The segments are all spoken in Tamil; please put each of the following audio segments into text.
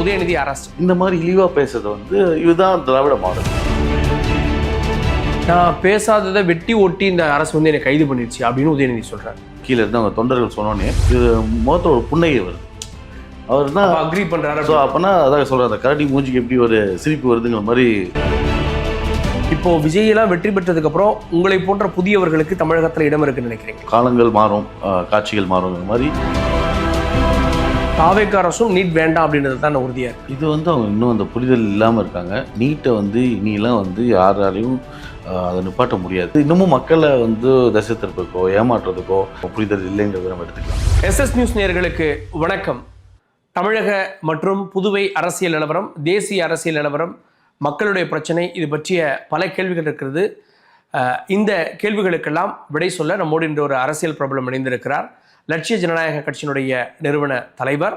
உதயநிதி அரசு. இந்த மாதிரி இழிவா பேசுறது வந்து இதுதான் திராவிட மாடல். நான் பேசாததை வெட்டி ஒட்டி இந்த அரசு வந்து என்னை கைது பண்ணிடுச்சு அப்படின்னு உதயநிதி சொல்றாரு. கீழே இருந்து அவங்க தொண்டர்கள் சொன்னோன்னே இது முகத்தோட ஒரு புன்னகை வருது. அவர் தான் அக்ரி பண்றாரு. ஸோ அப்போனா அதான் சொல்கிறார், அந்த கரடி மூஞ்சிக்கு எப்படி ஒரு சிரிப்பு வருதுங்கிற மாதிரி. இப்போ விஜயெல்லாம் வெற்றி பெற்றதுக்கு அப்புறம் உங்களை போன்ற புதியவர்களுக்கு தமிழகத்தில் இடம் இருக்குன்னு நினைக்கிறீங்க? காலங்கள் மாறும், காட்சிகள் மாறுங்கிற மாதிரி. தாவேக அரசும் நீட் வேண்டாம் அப்படின்றது தான் உறுதியா இருக்கு. இது வந்து அவங்க இன்னும் அந்த புரிதல் இல்லாமல் இருக்காங்க. நீட்டை வந்து இனியெல்லாம் வந்து யாராலையும் அதை நிப்பாட்ட முடியாது. இன்னமும் மக்களை வந்து திசை திருப்பதுக்கோ ஏமாற்றுறதுக்கோ புரிதல் இல்லைங்கிறத நம்ம எடுத்துக்கலாம். எஸ்எஸ் நியூஸ் நேயர்களுக்கு வணக்கம். தமிழக மற்றும் புதுவை அரசியல் நிலவரம், தேசிய அரசியல் நிலவரம், மக்களுடைய பிரச்சனை, இது பற்றிய பல கேள்விகள் இருக்கிறது. இந்த கேள்விகளுக்கெல்லாம் விடை சொல்ல நம்மோடு இன்று ஒரு அரசியல் பிரபலம் இணைந்திருக்கிறார். லட்சிய ஜனநாயக கட்சியினுடைய நிறுவன தலைவர்,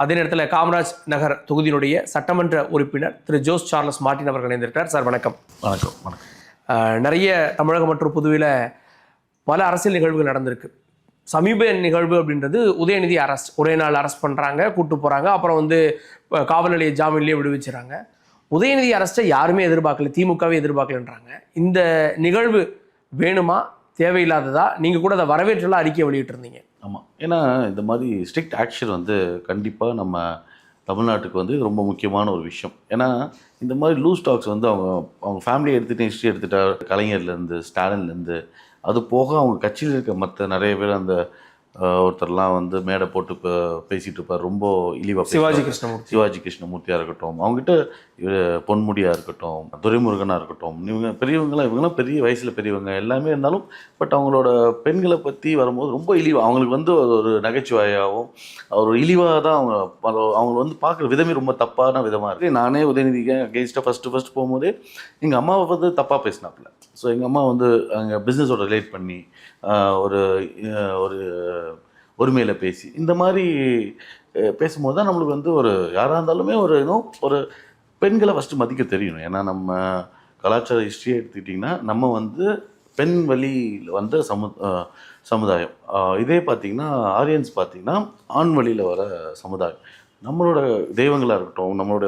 அதே நேரத்தில் காமராஜ் நகர் தொகுதியினுடைய சட்டமன்ற உறுப்பினர் திரு ஜோஸ் சார்லஸ் மார்ட்டின் அவர்கள் இணைந்திருக்கிறார். சார் வணக்கம். வணக்கம். வணக்கம். நிறைய தமிழகம் மற்றும் புதுவையில் பல அரசியல் நிகழ்வுகள் நடந்திருக்கு. சமீப நிகழ்வு அப்படின்றது உதயநிதி அரெஸ்ட். ஒரே நாள் அரெஸ்ட் பண்ணுறாங்க, கூட்டு போகிறாங்க, அப்புறம் வந்து காவல் நிலைய ஜாமீன்லேயே விடுவிச்சுறாங்க. உதயநிதி அரெஸ்ட்டை யாருமே எதிர்பார்க்கல, திமுகவே எதிர்பார்க்கலன்றாங்க. இந்த நிகழ்வு வேணுமா, தேவையில்லாததா? நீங்கள் கூட அதை வரவேற்றலாம் அறிக்கை வெளியிட்டிருந்தீங்க. ஆமாம், ஏன்னா இந்த மாதிரி ஸ்ட்ரிக்ட் ஆக்ஷன் வந்து கண்டிப்பாக நம்ம தமிழ்நாட்டுக்கு வந்து ரொம்ப முக்கியமான ஒரு விஷயம். ஏன்னா இந்த மாதிரி லூஸ் டாக்ஸ் வந்து அவங்க ஃபேமிலியை எடுத்துகிட்டு ஹிஸ்ட்ரி எடுத்துட்டா, கலைஞர்லேருந்து ஸ்டாலின்லேருந்து, அது போக அவங்க கட்சியில் இருக்க மற்ற நிறைய பேர், அந்த ஒருத்தர்லாம் வந்து மேடை போட்டு பேசிகிட்டு இருப்பார், ரொம்ப இழிவாக. சிவாஜி கிருஷ்ணமூர்த்தியாக இருக்கட்டும், அவங்ககிட்ட பொன்முடியாக இருக்கட்டும், துரைமுருகனாக இருக்கட்டும், இவங்கெல்லாம் பெரிய வயசில் பெரியவங்க எல்லாமே இருந்தாலும், பட் அவங்களோட பெண்களை பற்றி வரும்போது ரொம்ப இழிவாக, அவங்களுக்கு வந்து ஒரு நகைச்சுவையாகவும் ஒரு இழிவாக தான் அவங்க வந்து பார்க்குற விதமே ரொம்ப தப்பான விதமாக இருக்குது. நானே உதயநிதிக்கு அகெயின்ஸ்டாக ஃபஸ்ட்டு போகும்போதே எங்கள் அம்மாவை வந்து தப்பாக பேசினாப்புல. ஸோ எங்கள் அம்மா வந்து அங்கே பிஸ்னஸோட ரிலேட் பண்ணி ஒரு ஒருமையில் பேசி இந்த மாதிரி பேசும்போது தான் நம்மளுக்கு வந்து ஒரு யாராக இருந்தாலுமே ஒரு பெண்களை ஃபஸ்ட்டு மதிக்க தெரியணும். ஏன்னா நம்ம கலாச்சார ஹிஸ்ட்ரியை எடுத்துக்கிட்டிங்கன்னா நம்ம வந்து பெண் வழியில் வந்த சமுதாயம். இதே பார்த்திங்கன்னா ஆரியன்ஸ் பார்த்திங்கன்னா ஆண் வழியில் வர சமுதாயம். நம்மளோட தெய்வங்களாக இருக்கட்டும், நம்மளோட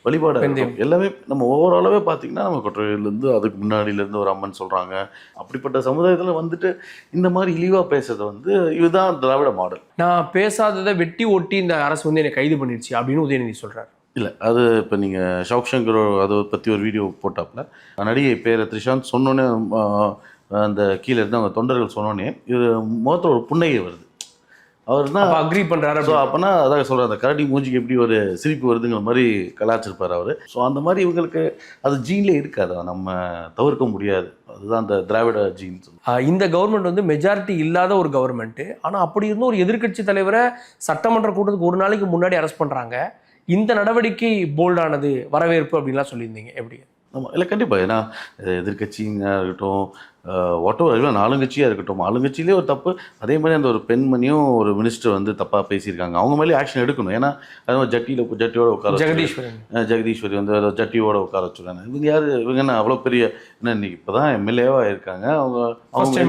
வழிபாடாக இருக்கட்டும், எல்லாமே நம்ம ஓவராலாகவே பார்த்திங்கன்னா நம்ம கொற்றையிலேருந்து அதுக்கு முன்னாடியிலேருந்து ஒரு அம்மன் சொல்கிறாங்க. அப்படிப்பட்ட சமுதாயத்தில் வந்துட்டு இந்த மாதிரி இழிவாக பேசுறது வந்து இதுதான் திராவிட மாடல். நான் பேசாததை வெட்டி ஒட்டி இந்த அரசு வந்து என்னை கைது பண்ணிடுச்சு அப்படின்னு உதயநிதி சொல்கிறார். இல்லை, அது இப்போ நீங்கள் ஷவுக் சங்கர் அதை பற்றி ஒரு வீடியோ போட்டாப்புல, நடிகை பேரை த்ரிஷாந்த் சொன்னோன்னே அந்த கீழே இருந்து அவங்க தொண்டர்கள் சொன்னோன்னே இது முகத்தில் ஒரு புன்னகை வருது. அவர் தான் அக்ரி பண்ணுறாரு. ஸோ அப்போனா அதான் சொல்கிறார், அந்த கரடி மூஞ்சிக்கு எப்படி ஒரு சிரிப்பு வருதுங்கிற மாதிரி கலாச்சிருப்பார் அவர். ஸோ அந்த மாதிரி இவங்களுக்கு அது ஜீன்லேயே இருக்காது, நம்ம தவிர்க்க முடியாது. அதுதான் அந்த திராவிட ஜீன்ஸ். இந்த கவர்மெண்ட் வந்து மெஜாரிட்டி இல்லாத ஒரு கவர்மெண்ட்டு. ஆனால் அப்படி இருந்தும் ஒரு எதிர்க்கட்சி தலைவரை சட்டமன்ற கூட்டத்துக்கு ஒரு நாளைக்கு முன்னாடி அரெஸ்ட் பண்ணுறாங்க. இந்த நடவடிக்கை போல்டானது, வரவேற்பு அப்படின்லாம் சொல்லியிருந்தீங்க, எப்படி? ஆமாம், இல்லை கண்டிப்பாக. ஏன்னா எதிர்கட்சிங்க இருக்கட்டும், வாட்டவர் இல்லை ஆளுங்கட்சியாக இருக்கட்டும், ஆளுங்கட்சியிலே ஒரு தப்பு. அதே மாதிரி அந்த ஒரு பெண்மணியும் ஒரு மினிஸ்டர் வந்து தப்பாக பேசியிருக்காங்க, அவங்க மேலே ஆக்ஷன் எடுக்கணும். ஏன்னா அது ஜட்டியோட உட்கார ஜெகதீஸ்வரி வந்து ஜட்டியோட உட்கார வச்சுருக்காங்க. இவங்க யார்? இவங்க என்ன அவ்வளோ பெரிய என்ன இன்னைக்கு இப்போ தான் எம்எல்ஏவாக ஆயிருக்காங்க, அவங்க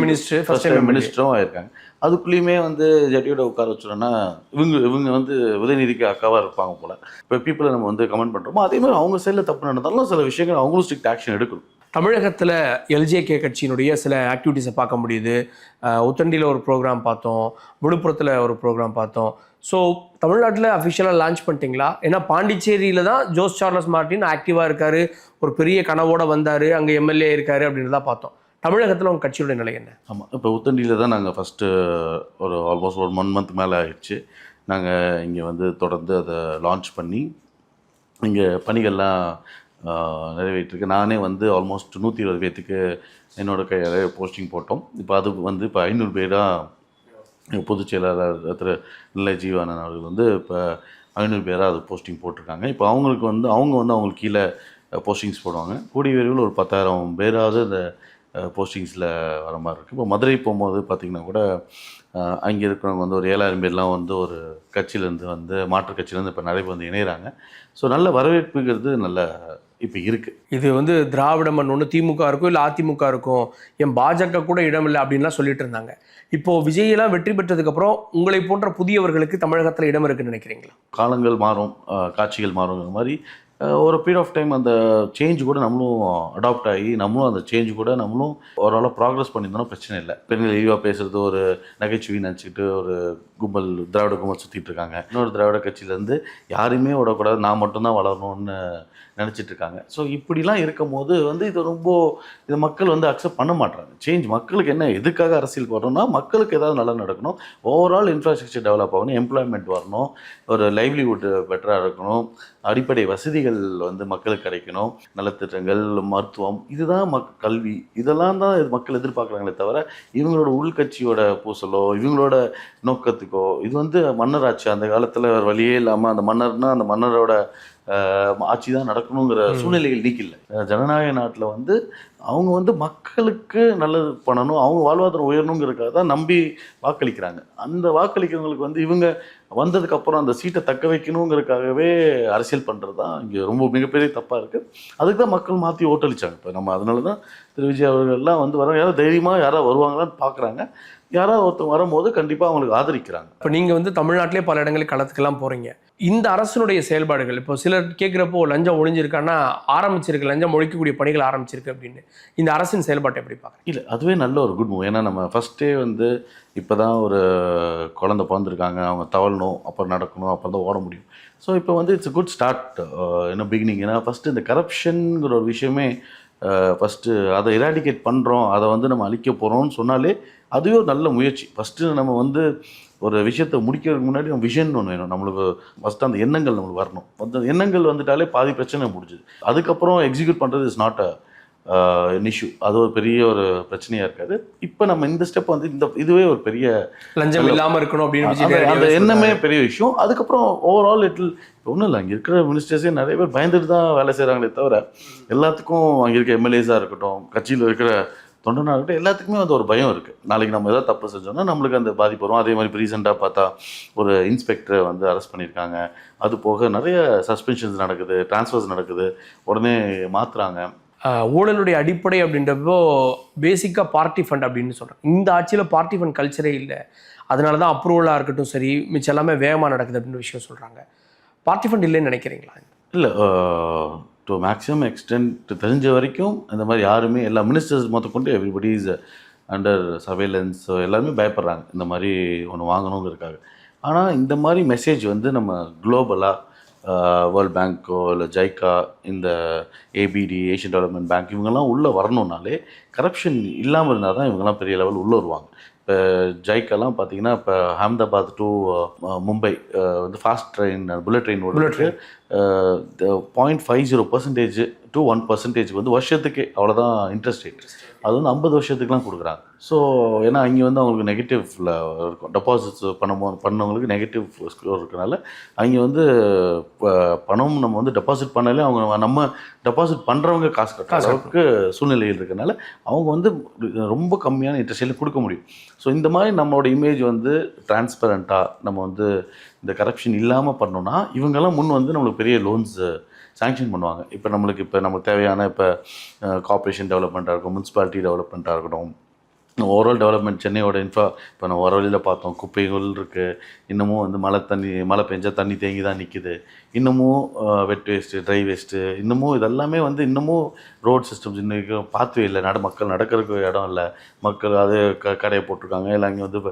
மினிஸ்டரும் ஆயிருக்காங்க. அதுக்குள்ளேயுமே வந்து ஜட்டியோட உட்கார வச்சுருன்னா இவங்க வந்து உதயநிதிக்கு அக்காவாக இருப்பாங்க போல். இப்போ பீப்புளை நம்ம வந்து கமெண்ட் பண்ணுறோமோ அதே மாதிரி அவங்க சைடில் தப்பு நடந்தாலும் சில விஷயங்கள் அவங்களும் ஸ்ட்ரிக்ட் ஆக்ஷன் எடுக்கணும். தமிழகத்தில் எல்ஜேகே கட்சியினுடைய சில ஆக்டிவிட்டீஸை பார்க்க முடியுது. உத்தண்டியில் ஒரு ப்ரோக்ராம் பார்த்தோம், விழுப்புரத்தில் ஒரு ப்ரோக்ராம் பார்த்தோம். ஸோ தமிழ்நாட்டில் அஃபிஷியலாக லான்ச் பண்ணிட்டீங்களா? ஏன்னா பாண்டிச்சேரியில் தான் ஜோஸ் சார்லஸ் மார்ட்டின் ஆக்டிவாக இருக்கார், ஒரு பெரிய கனவோடு வந்தார், அங்கே எம்எல்ஏ இருக்கார் அப்படின்னு தான் பார்த்தோம். தமிழகத்தில் உங்கள் கட்சியோட நிலை என்ன? ஆமாம், இப்போ உத்தண்டியில் தான் நாங்கள் ஃபஸ்ட்டு ஒரு ஆல்மோஸ்ட் ஒரு 1 மந்த் மேலே ஆயிடுச்சு. நாங்கள் இங்கே வந்து தொடர்ந்து அதை லான்ச் பண்ணி இங்கே பணிகள்லாம் நிறைவேற்றிருக்கு. நானே வந்து ஆல்மோஸ்ட் 120 பேர்த்துக்கு என்னோடய கையால் போஸ்டிங் போட்டோம். இப்போ அது வந்து இப்போ 500 பேராக பொதுச் செயலாளர் திரு நிலை ஜீவானன் அவர்கள் வந்து இப்போ 500 பேராக அது போஸ்டிங் போட்டிருக்காங்க. இப்போ அவங்களுக்கு கீழே போஸ்டிங்ஸ் போடுவாங்க. கூடிய விரைவில் ஒரு 10,000 பேராவது இந்த போஸ்டிங்ஸில் வர மாதிரி இருக்குது. இப்போ மதுரை போகும்போது பார்த்திங்கன்னா கூட அங்கே இருக்கிறவங்க வந்து ஒரு 7,000 பேர்லாம் வந்து ஒரு கட்சியிலேருந்து வந்து மாற்றுக் கட்சியிலேருந்து இப்போ நிறைய வந்து இணைகிறாங்க. ஸோ நல்ல வரவேற்புங்கிறது நல்ல இப்போ இருக்குது. இது வந்து திராவிட மண் ஒன்று திமுக இருக்கும், இல்லை அதிமுக இருக்கும், என் பாஜக கூட இடம் இல்லை அப்படின்லாம் சொல்லிட்டு இருந்தாங்க. இப்போ விஜயெல்லாம் வெற்றி பெற்றதுக்கப்புறம் உங்களை போன்ற புதியவர்களுக்கு தமிழகத்தில் இடம் இருக்குன்னு நினைக்கிறீங்களா? காலங்கள் மாறும், காட்சிகள் மாறுங்கிற மாதிரி ஒரு பீரியட் ஆஃப் டைம் அந்த சேஞ்ச் கூட நம்மளும் அடாப்ட் ஆகி நம்மளும் அந்த சேஞ்ச் கூட நம்மளும் ஓரளவு ப்ராக்ரஸ் பண்ணியிருந்தோம்னா பிரச்சனை இல்லை. பெண்கள் இழிவாக பேசுகிறது ஒரு நகைச்சுவை நினச்சிக்கிட்டு ஒரு கும்பல் திராவிட கும்பல் சுற்றிட்டு இருக்காங்க. இன்னொரு திராவிட கட்சியிலேருந்து யாருமே விடக்கூடாது, நான் மட்டும்தான் வளரணும்னு நினச்சிட்டு இருக்காங்க. ஸோ இப்படிலாம் இருக்கும் போது வந்து இது மக்கள் வந்து அக்செப்ட் பண்ண மாட்டாங்க. சேஞ்ச் மக்களுக்கு என்ன, எதுக்காக அரசியல் போடுறோம்னா மக்களுக்கு ஏதாவது நல்லா நடக்கணும், ஓவரால் இன்ஃப்ராஸ்ட்ரக்சர் டெவலப் ஆகணும், எம்ப்ளாய்மெண்ட் வரணும், ஒரு லைவ்லிஹுட் பெட்டராக இருக்கணும், அடிப்படை வசதிகள் வந்து மக்களுக்கு கிடைக்கணும், நலத்திட்டங்கள், மருத்துவம், இதுதான் கல்வி, இதெல்லாம் தான் மக்கள் எதிர்பார்க்குறாங்களே தவிர இவங்களோட உள்கட்சியோட பூசலோ இவங்களோட நோக்கத்துக்கோ. இது வந்து மன்னராட்சி, அந்த காலத்தில் வழியே இல்லாமல் அந்த மன்னர்னா அந்த மன்னரோட ஆட்சி தான் நடக்கணுங்கிற சூழ்நிலைகள் நீக்கில்லை. ஜனநாயக நாட்டில் வந்து அவங்க வந்து மக்களுக்கு நல்லது பண்ணணும், அவங்க வாழ்வாதாரம் உயரணுங்கிறதுக்காக தான் நம்பி வாக்களிக்கிறாங்க. அந்த வாக்களிக்கிறவங்களுக்கு வந்து இவங்க வந்ததுக்கப்புறம் அந்த சீட்டை தக்க வைக்கணுங்கிறதுக்காகவே அரசியல் பண்ணுறது தான் இங்கே ரொம்ப மிகப்பெரிய தப்பாக இருக்குது. அதுக்கு தான் மக்கள் மாற்றி ஓட்டளிச்சாங்க. இப்போ நம்ம அதனால தான் திரு விஜய் அவர்கள்லாம் வந்து வர யாராவது தைரியமாக யாராவது வருவாங்களான்னு பார்க்குறாங்க. யாராவது ஒருத்தர் வரும்போது கண்டிப்பாக அவங்களுக்கு ஆதரிக்கிறாங்க. இப்போ நீங்கள் வந்து தமிழ்நாட்டிலே பல இடங்களுக்கு களத்துக்கெல்லாம் போகிறீங்க. இந்த அரசனுடைய செயல்பாடுகள் இப்போ சிலர் கேட்குறப்போ லஞ்சம் ஒழிஞ்சிருக்கான்னா ஆரம்பிச்சிருக்கு, லஞ்சம் ஒழிக்கக்கூடிய பணிகள் ஆரம்பிச்சிருக்கு அப்படின்னு, இந்த அரசின் செயல்பாட்டை எப்படி பார்க்குறீங்க? இல்லை, அதுவே நல்ல ஒரு குட் மூவ். ஏன்னா நம்ம ஃபஸ்ட்டே வந்து இப்போ தான் ஒரு குழந்தை பிறந்திருக்காங்க, அவங்க தவழணும், அப்புறம் நடக்கணும், அப்புறம் தான் ஓட முடியும். ஸோ இப்போ வந்து இட்ஸ் குட் ஸ்டார்ட் என்ன பிகினிங். ஏன்னா ஃபஸ்ட்டு இந்த கரப்ஷனுங்கிற ஒரு விஷயமே ஃபஸ்ட்டு அதை இராடிகேட் பண்ணுறோம், அதை வந்து நம்ம அழிக்க போகிறோம்னு சொன்னாலே அதுவே ஒரு நல்ல முயற்சி. ஃபஸ்ட்டு நம்ம வந்து ஒரு விஷயத்தை முடிக்கிறதுக்கு முன்னாடி நம்ம விஷன் ஒன்று வேணும். நம்மளுக்கு ஃபஸ்ட்டு அந்த எண்ணங்கள் நம்மளுக்கு வரணும். அந்த எண்ணங்கள் வந்துட்டாலே பாதி பிரச்சனை முடிஞ்சுது. அதுக்கப்புறம் எக்ஸிக்யூட் பண்ணுறது இஸ் நாட் an issue. அது ஒரு பெரிய ஒரு பிரச்சனையாக இருக்காது. இப்போ நம்ம இந்த ஸ்டெப் வந்து இதுவே ஒரு பெரிய லஞ்சம் இல்லாமல் இருக்கணும் அப்படின்னு அந்த எண்ணமே பெரிய விஷயம். அதுக்கப்புறம் ஓவரால் ஒன்றும் இல்லை, அங்கே இருக்கிற மினிஸ்டர்ஸே நிறைய பேர் பயந்துட்டு தான் வேலை செய்கிறாங்களே தவிர எல்லாத்துக்கும் அங்கே இருக்க எம்எல்ஏஸாக இருக்கட்டும், கட்சியில் இருக்கிற தொண்டனாக இருக்கட்டும், எல்லாத்துக்குமே வந்து ஒரு பயம் இருக்குது. நாளைக்கு நம்ம ஏதாவது தப்பு செஞ்சோம்னா நம்மளுக்கு அந்த பாதிப்பு வரும். அதே மாதிரி ரீசெண்டாக பார்த்தா ஒரு இன்ஸ்பெக்டரை வந்து அரெஸ்ட் பண்ணியிருக்காங்க. அது போக நிறைய சஸ்பென்ஷன்ஸ் நடக்குது, டிரான்ஸ்ஃபர்ஸ் நடக்குது, உடனே மாற்றுறாங்க. ஊழலுடைய அடிப்படை அப்படின்றப்போ பேசிக்காக பார்ட்டி ஃபண்ட் அப்படின்னு சொல்கிறேன். இந்த ஆட்சியில் பார்ட்டி ஃபண்ட் கல்ச்சரே இல்லை, அதனால தான் அப்ரூவலாக இருக்கட்டும் சரி, மிச்சம் எல்லாமே வேகமாக நடக்குது அப்படின்னு விஷயம் சொல்கிறாங்க. பார்ட்டி ஃபண்ட் இல்லைன்னு நினைக்கிறீங்களா? இல்லை, டு மேக்ஸிமம் எக்ஸ்டென்ட் தெரிஞ்ச வரைக்கும் இந்த மாதிரி யாருமே, எல்லா மினிஸ்டர்ஸ் கொண்டு எவ்ரிபடி இஸ் அண்டர் சர்வேலன்ஸ். எல்லாருமே பயப்படுறாங்க இந்த மாதிரி ஒன்று வாங்கணுங்கிறதுக்காக. ஆனால் இந்த மாதிரி மெசேஜ் வந்து நம்ம குளோபலாக வேர்ல்ட் பேங்க்கோ இல்லை ஜைக்கா, இந்த ஏபிடி, ஏஷியன் டெவலப்மெண்ட் பேங்க், இவங்கெல்லாம் உள்ளே வரணுன்னாலே கரப்ஷன் இல்லாமல் இருந்தால் தான் இவங்கெல்லாம் பெரிய லெவல் உள்ளே வருவாங்க. இப்போ ஜைக்கெல்லாம் பார்த்தீங்கன்னா இப்போ அஹமதாபாத் டு மும்பை வந்து ஃபாஸ்ட் ட்ரெயின், புல்லட் ட்ரெயின் ஓடுறதுக்கு 0.50% to 1% வந்து வருஷத்துக்கே அவ்வளோதான் இன்ட்ரெஸ்ட் ரேட். அது வந்து 50 வருஷத்துக்குலாம் கொடுக்குறாங்க. ஸோ ஏன்னா இங்கே வந்து அவங்களுக்கு நெகட்டிவ்ல இருக்கும், டெபாசிட்ஸ் பண்ணவங்களுக்கு நெகட்டிவ் ஸ்கோர் இருக்கனால அங்கே வந்து பணம் நம்ம வந்து டெபாசிட் பண்ணாலே அவங்க நம்ம டெபாசிட் பண்ணுறவங்க காசு கட்டுற அளவுக்கு சூழ்நிலையில் இருக்கனால அவங்க வந்து ரொம்ப கம்மியான இன்ட்ரெஸ்ட் ரேட்டில் கொடுக்க முடியும். ஸோ இந்த மாதிரி நம்மளோட இமேஜ் வந்து டிரான்ஸ்பரண்ட்டாக நம்ம வந்து இந்த கரப்ஷன் இல்லாமல் பண்ணோன்னா இவங்கெல்லாம் முன் வந்து நம்மளுக்கு பெரிய லோன்ஸ் சாங்ஷன் பண்ணுவாங்க. இப்போ நமக்கு தேவையான இப்போ கார்ப்பரேஷன் டெவலப்மெண்ட்டாக இருக்கும், முனிசிபாலிட்டி டெவலப்மெண்ட்டாக இருக்கட்டும், ஓவரால் டெவலப்மெண்ட், சென்னையோட இப்போ நம்ம வர வழியில் பார்த்தோம், குப்பைகள் இருக்குது, இன்னமும் வந்து மழை பெஞ்சால் தண்ணி தேங்கி தான் நிற்கிது, இன்னமும் வெட் வேஸ்ட்டு, ட்ரை வேஸ்ட்டு, இன்னமும் இதெல்லாமே வந்து இன்னமும் ரோட் சிஸ்டம்ஸ் இன்றைக்கும் பாத்வே இல்லை, மக்கள் நடக்கிறதுக்கு இடம் இல்லை, மக்கள் அது கடையை போட்டிருக்காங்க, இல்லை அங்கே வந்து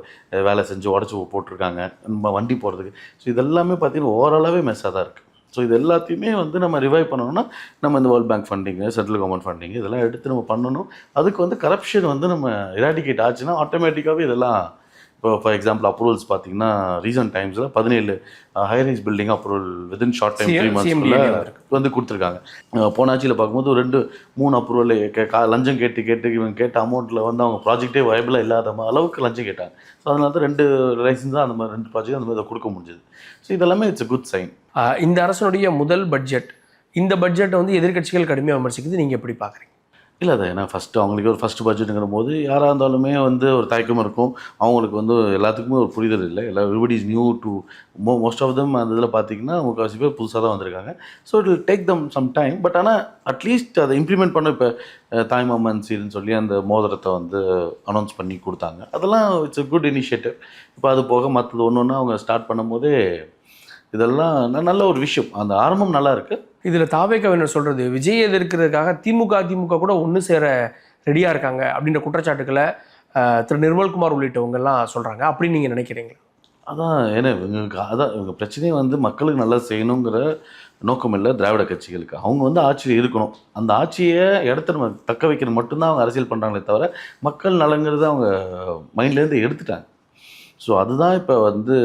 வேலை செஞ்சு உடச்சி போட்டிருக்காங்க நம்ம வண்டி போகிறதுக்கு. ஸோ இதெல்லாமே பார்த்திங்கன்னா ஓவராலாகவே மெஸ்ஸாக தான் இருக்குது. ஸோ இது எல்லாத்தையுமே வந்து நம்ம ரிவைவ் பண்ணணும்னா நம்ம இந்த world bank funding, central government funding இதெல்லாம் எடுத்து நம்ம பண்ணணும். அதுக்கு வந்து கரப்ஷன் வந்து நம்ம இராடிகேட் ஆச்சுன்னா ஆட்டோமேட்டிக்காகவே இதெல்லாம், இப்போ ஃபார் எக்ஸாம்பிள் அப்ரூவல்ஸ் பார்த்தீங்கன்னா ரீசன்ட் டைம்ஸில் 17 high-rise building approval within short time 3 monthsக்குள்ளே வந்து கொடுத்துருக்காங்க. போன ஆட்சியில் பார்க்கும்போது 2-3 அப்ரூவல் லஞ்சம் கேட்டு இவங்க கேட்ட அமௌண்ட்டில் வந்து அவங்க ப்ராஜெக்டே வயபிளாக இல்லாத அளவுக்கு லஞ்சம் கேட்டாங்க. ஸோ அதனால தான் 2 லைசன்ஸ் தான் அந்த மாதிரி 2 ப்ராஜெக்ட் அந்த மாதிரி கொடுக்க முடிஞ்சது. ஸோ இதெல்லாமே இட்ஸ் குட் சைன். இந்த அரசனுடைய முதல் பட்ஜெட், இந்த பட்ஜெட்டை வந்து எதிர்க்கட்சிகள் கடுமையாக விமர்சிக்குது, நீங்கள் எப்படி பார்க்குறீங்க? இல்லை அது ஏன்னா ஃபஸ்ட்டு அவங்களுக்கு ஒரு ஃபஸ்ட்டு பட்ஜெட்டுங்கிற போது யாராக இருந்தாலுமே வந்து ஒரு தயக்கம் இருக்கும். அவங்களுக்கு வந்து எல்லாத்துக்குமே ஒரு புரிதல் இல்லை. Everybody is new to most of them. அந்த இதில் பார்த்தீங்கன்னா முக்கால்வாசி பேர் புதுசாக தான் வந்திருக்காங்க. So it will take them some time. But ஆனால் அட்லீஸ்ட் அதை இம்ப்ளிமெண்ட் பண்ண இப்போ தாய்மாமன் சீல்னு சொல்லி அந்த மோதிரத்தை வந்து அனௌன்ஸ் பண்ணி கொடுத்தாங்க. அதெல்லாம் இட்ஸ் a குட் இனிஷியேட்டிவ். இப்போ அது போக மற்றது ஒன்று ஒன்று அவங்க ஸ்டார்ட் பண்ணும்போதே இதெல்லாம் நல்ல ஒரு விஷயம். அந்த ஆரம்பம் நல்லா இருக்குது. இதில் தாவேக்காவினர் சொல்கிறது விஜய் எதிர்க்கிறதுக்காக அதிமுக கூட ஒன்று சேர ரெடியாக இருக்காங்க அப்படின்ற குற்றச்சாட்டுக்களை திரு நிர்மல்குமார் உள்ளிட்டவங்கெல்லாம் சொல்கிறாங்க. அப்படின்னு நீங்கள் நினைக்கிறீங்களா? அதான் ஏன்னா இவங்களுக்கு அதான் இவங்க பிரச்சனையே வந்து மக்களுக்கு நல்லா செய்யணுங்கிற நோக்கம் இல்லை திராவிட கட்சிகளுக்கு. அவங்க வந்து ஆட்சியில் இருக்கணும். அந்த ஆட்சியை இடத்த நம்ம தக்க வைக்கிறது மட்டும்தான் அவங்க அரசியல் பண்ணுறாங்களே தவிர மக்கள் நலங்கிறது அவங்க மைண்ட்லேருந்து எடுத்துட்டாங்க. ஸோ அதுதான் இப்போ வந்து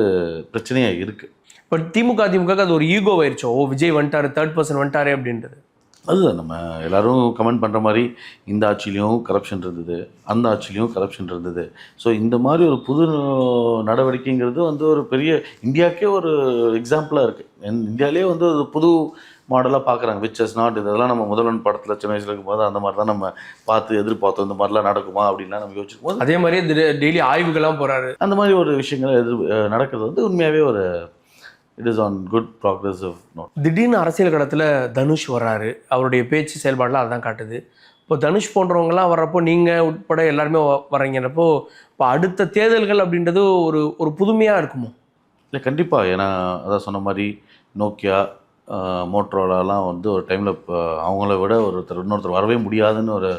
பிரச்சனையாக இருக்குது. பட் அதிமுக அது ஒரு ஈகோ ஆயிடுச்சோ, ஓ விஜய் வந்துட்டாரு, தேர்ட் பர்சன் வந்துட்டாரு அப்படின்றது. அதுதான் நம்ம எல்லாரும் கமெண்ட் பண்ணுற மாதிரி இந்த ஆட்சியிலையும் கரப்ஷன் இருந்தது, அந்த ஆட்சியிலையும் கரப்ஷன் இருந்தது. ஸோ இந்த மாதிரி ஒரு புது நடவடிக்கைங்கிறது வந்து ஒரு பெரிய இந்தியாவுக்கே ஒரு எக்ஸாம்பிளாக இருக்குது. இந்தியாவிலே வந்து ஒரு புது மாடலாக பார்க்குறாங்க. Which is not. இதெல்லாம் நம்ம முதல்வன் படத்தில் சின்ன வயசில் இருக்கும்போது அந்த மாதிரி தான் நம்ம பார்த்து எதிர்பார்த்தோம். இந்த மாதிரிலாம் நடக்குமா அப்படின்லாம் நம்ம யோசிக்கும் போது அதே மாதிரியே டெய்லி ஆய்வுகள்லாம் போகிறாரு. அந்த மாதிரி ஒரு விஷயங்கள் நடக்கிறது வந்து உண்மையாகவே ஒரு it is an good progressive note. திடீர்னு அரசியல் களத்தில் தனுஷ் வர்றாரு. அவருடைய பேச்சு செயல்பாடெலாம் அதுதான் காட்டுது. இப்போ தனுஷ் போன்றவங்கலாம் வர்றப்போ நீங்கள் உட்பட எல்லாருமே வர்றீங்கிறப்போ இப்போ அடுத்த தேர்தல்கள் அப்படின்றது ஒரு ஒரு புதுமையாக இருக்குமோ? இல்லை கண்டிப்பாக. ஏன்னா அதான் சொன்ன மாதிரி நோக்கியா மோட்ரோலாலாம் வந்து ஒரு டைமில் அவங்கள விட இன்னொருத்தர் வரவே முடியாதுன்னு ஒரு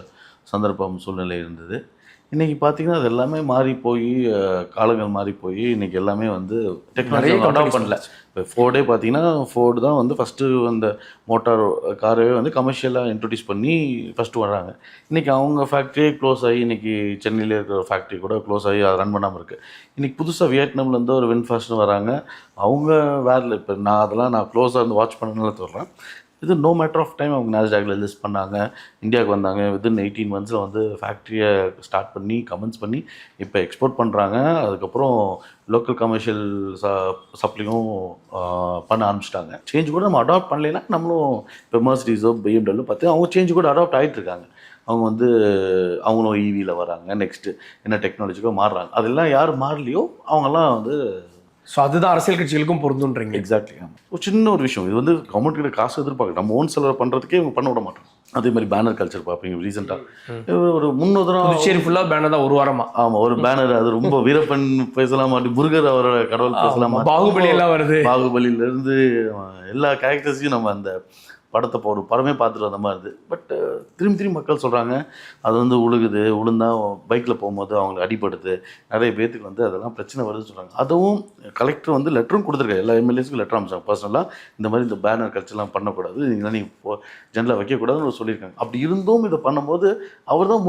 சந்தர்ப்பம் சூழ்நிலை இருந்தது. இன்றைக்கி பார்த்தீங்கன்னா அது எல்லாமே மாறி போய் காலங்கள் மாறி போய் இன்றைக்கி எல்லாமே வந்து டெக்னாலஜி அடாப்ட் பண்ணல. இப்போ ஃபோர்டே பார்த்தீங்கன்னா ஃபோர்டு தான் வந்து ஃபஸ்ட்டு அந்த மோட்டார் காரவே வந்து கமர்ஷியலாக இன்ட்ரடியூஸ் பண்ணி ஃபஸ்ட்டு வர்றாங்க. இன்றைக்கி அவங்க ஃபேக்ட்ரியே க்ளோஸ் ஆகி இன்றைக்கி சென்னையில் இருக்கிற ஃபேக்ட்ரி கூட க்ளோஸ் ஆகி அதை ரன் பண்ணாமல் இருக்குது. இன்றைக்கி புதுசாக வியட்நாம்லேருந்து ஒரு வின்ஃபாஸ்ட்னு வராங்க. அவங்க வேறு இப்போ நான் க்ளோஸாக இருந்து வாட்ச் பண்ணனால சொல்கிறேன். இது நோ மேட்டர் ஆஃப் டைம் அவங்க நாஸ்டாக்ல லிஸ்ட் பண்ணாங்க, இந்தியாவுக்கு வந்தாங்க. வித்தின் 18 monthஸில் வந்து ஃபேக்ட்ரியை ஸ்டார்ட் பண்ணி கமென்ஸ் பண்ணி இப்போ எக்ஸ்போர்ட் பண்ணுறாங்க. அதுக்கப்புறம் லோக்கல் கமர்ஷியல் சப்ளையும் பண்ண ஆரம்பிச்சிட்டாங்க. சேஞ்ச் கூட நம்ம அடாப்ட் பண்ணலைன்னா நம்மளும் இப்போ மெர்சிடிஸோ BMW பார்த்து அவங்க சேஞ்ச் கூட அடாப்ட் ஆகிட்டு இருக்காங்க. அவங்க வந்து அவங்களும் ஈவியில் வராங்க. நெக்ஸ்ட்டு என்ன டெக்னாலஜிக்கோ மாறுறாங்க. அதெல்லாம் யார் மாறலையோ அவங்கெல்லாம் வந்து ஸோ அதுதான் அரசியல் கட்சிகளுக்கும் பொருந்துன்றீங்க. எக்ஸாக்ட்லி. ஒரு சின்ன ஒரு விஷயம். இது வந்து கவர்மெண்ட் கிட்ட காசு எதிர்பார்க்க நம்ம ஓன் செலவு பண்ணுறதுக்கே இவங்க பண்ண விட மாட்டோம். அதே மாதிரி பேனர் கல்ச்சர் பார்ப்பீங்க. ரீசெண்டாக ஒரு முன்னுதாரணம் புதுச்சேரி ஃபுல்லாக பேனர் தான் ஒரு வாரமாக. ஆமாம், ஒரு பேனர் அது ரொம்ப வீரப்பன் பேசலாம், அப்படி முருகர் அவரோட கடவுள் பேசலாம், பாகுபலி எல்லாம் வருது. பாகுபலியிலேருந்து எல்லா கேரக்டர்ஸையும் நம்ம அந்த படத்தை இப்போ ஒரு படமே பார்த்துட்டு வந்த மாதிரி இருக்குது. பட் திரும்பி மக்கள் சொல்கிறாங்க அது வந்து விழுந்தா பைக்கில் போகும்போது அவங்களுக்கு அடிபடுது, நிறைய பேர்த்துக்கு வந்து அதெல்லாம் பிரச்சனை வருதுன்னு சொல்கிறாங்க. அதுவும் கலெக்டர் வந்து லெட்டரும் கொடுத்துருக்காரு. எல்லா எம்எல்ஏஸுக்கும் லெட்டர் அமைச்சாங்க பர்சனலாக. இந்த மாதிரி இந்த பேனர் கல்ச்சர்லாம் பண்ணக்கூடாது, இதெல்லாம் நீங்கள் ஜெனரலாக வைக்கக்கூடாதுன்னு சொல்லியிருக்காங்க. அப்படி இருந்தும் இதை பண்ணும்போது அவர் தான்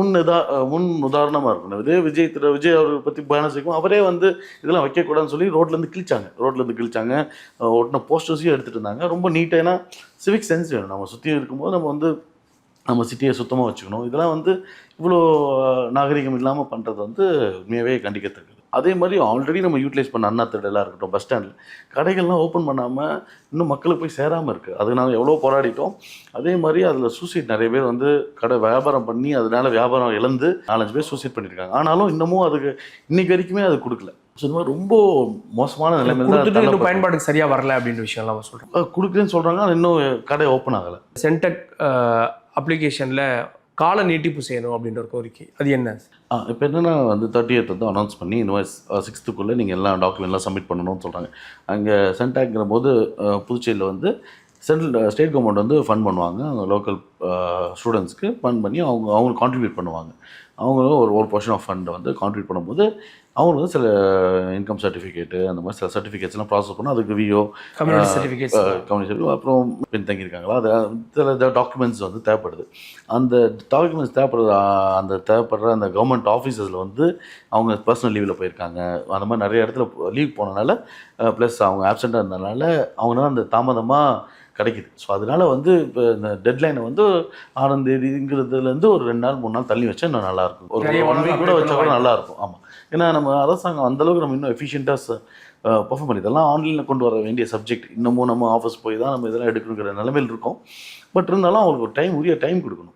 முன் உதாரணமாக இருக்கணும். இதே விஜய் அவரை பற்றி பேனர் செய்யும் அவரே வந்து இதெல்லாம் வைக்கக்கூடாதுன்னு சொல்லி ரோட்லேருந்து கிழிச்சாங்க. ஒட்டின போஸ்டர்ஸையும் எடுத்துகிட்டு இருந்தாங்க. ரொம்ப நீட்டாக. ஏன்னா சிவிக் சென்ஸ் வேணும். நம்ம சுற்றி இருக்கும்போது நம்ம வந்து நம்ம சிட்டியை சுத்தமாக வச்சுக்கணும். இதெல்லாம் வந்து இவ்வளோ நாகரிகம் இல்லாமல் பண்ணுறது வந்து உண்மையாகவே கண்டிக்கத்தக்கது. அதே மாதிரி ஆல்ரெடி நம்ம யூட்டிலைஸ் பண்ண அண்ணா திடலாக இருக்கட்டும், பஸ் ஸ்டாண்டில் கடைகள்லாம் ஓப்பன் பண்ணாமல் இன்னும் மக்களுக்கு போய் சேராமல் இருக்குது. அது நாங்கள் எவ்வளோ போராடிட்டோம். அதே மாதிரி அதில் சூசைட் நிறைய பேர் வந்து கடை வியாபாரம் பண்ணி அதனால வியாபாரம் இழந்து 4-5 பேர் சூசைட் பண்ணியிருக்காங்க. ஆனாலும் இன்னமும் அதுக்கு இன்னைக்கு வரைக்குமே அது கொடுக்கல. ஸோ இந்த மாதிரி ரொம்ப மோசமான நிலைமை தான். இன்னும் பயன்பாடுக்கு சரியாக வரல அப்படின்ற விஷயம்லாம் சொல்கிறோம். கொடுக்குறேன்னு சொல்கிறாங்க, ஆனால் இன்னும் கடை ஓப்பன் ஆகலை. சென்டெக் அப்ளிகேஷனில் கால நீட்டிப்பு செய்யணும் அப்படின்ற ஒரு கோரிக்கை, அது என்ன? இப்போ என்னென்னா வந்து 30th வந்து அனௌன்ஸ் பண்ணி இந்த மாதிரி 6th நீங்கள் எல்லா டாக்குமெண்ட்லாம் சப்மிட் பண்ணணும்னு சொல்கிறாங்க. அங்கே சென்டாக்ங்கிற போது புதுச்சேரியில் வந்து ஸ்டேட் கவர்மெண்ட் வந்து ஃபண்ட் பண்ணுவாங்க. லோக்கல் ஸ்டூடெண்ட்ஸ்க்கு ஃபண்ட் பண்ணி அவங்களுக்கு கான்ட்ரிபியூட் பண்ணுவாங்க. அவங்களும் ஒரு போர்ஷன் ஆஃப் ஃபண்டை வந்து கான்ட்ரிபியூட் பண்ணும்போது அவங்களுக்கு வந்து சில இன்கம் சர்டிஃபிகேட்டு அந்த மாதிரி சில சர்டிஃபிகேட்ஸ்லாம் ப்ராசஸ் பண்ணணும். அதுக்கு விஓ கம்யூனிட்டி சர்டிஃபிகேட் அப்புறம் பின்தங்கியிருக்காங்களா அது சில டாக்குமெண்ட்ஸ் வந்து தேவைப்படுது. அந்த டாக்குமெண்ட்ஸ் தேவைப்படுற அந்த கவர்மெண்ட் ஆஃபீஸஸில் வந்து அவங்க பர்சனல் லீவில் போயிருக்காங்க. அந்த மாதிரி நிறைய இடத்துல லீவ் போனனால ப்ளஸ் அவங்க ஆப்சண்ட்டாக இருந்ததுனால அவங்களால அந்த தாமதமாக கிடைக்கிது. ஸோ அதனால் வந்து இப்போ இந்த டெட்லைனை வந்து 6ஆம் தேதிங்கிறதுலேருந்து ஒரு 2 நாள் 3 நாள் தள்ளி வச்சா இன்னும் நல்லாயிருக்கும். ஒரு 1 வீக் கூட வச்சா கூட நல்லாயிருக்கும். ஆமாம், ஏன்னா நம்ம அரசாங்கம் அந்தளவுக்கு நம்ம இன்னும் எஃபிஷியண்ட்டாக பர்ஃபார்ம் பண்ணி இதெல்லாம் ஆன்லைனில் கொண்டு வர வேண்டிய சப்ஜெக்ட். இன்னமும் நம்ம ஆஃபீஸ் போய் தான் நம்ம இதெல்லாம் எடுக்கணுங்கிற நிலைமையில் இருக்கோம். பட் இருந்தாலும் அவங்களுக்கு ஒரு உரிய டைம் கொடுக்கணும்.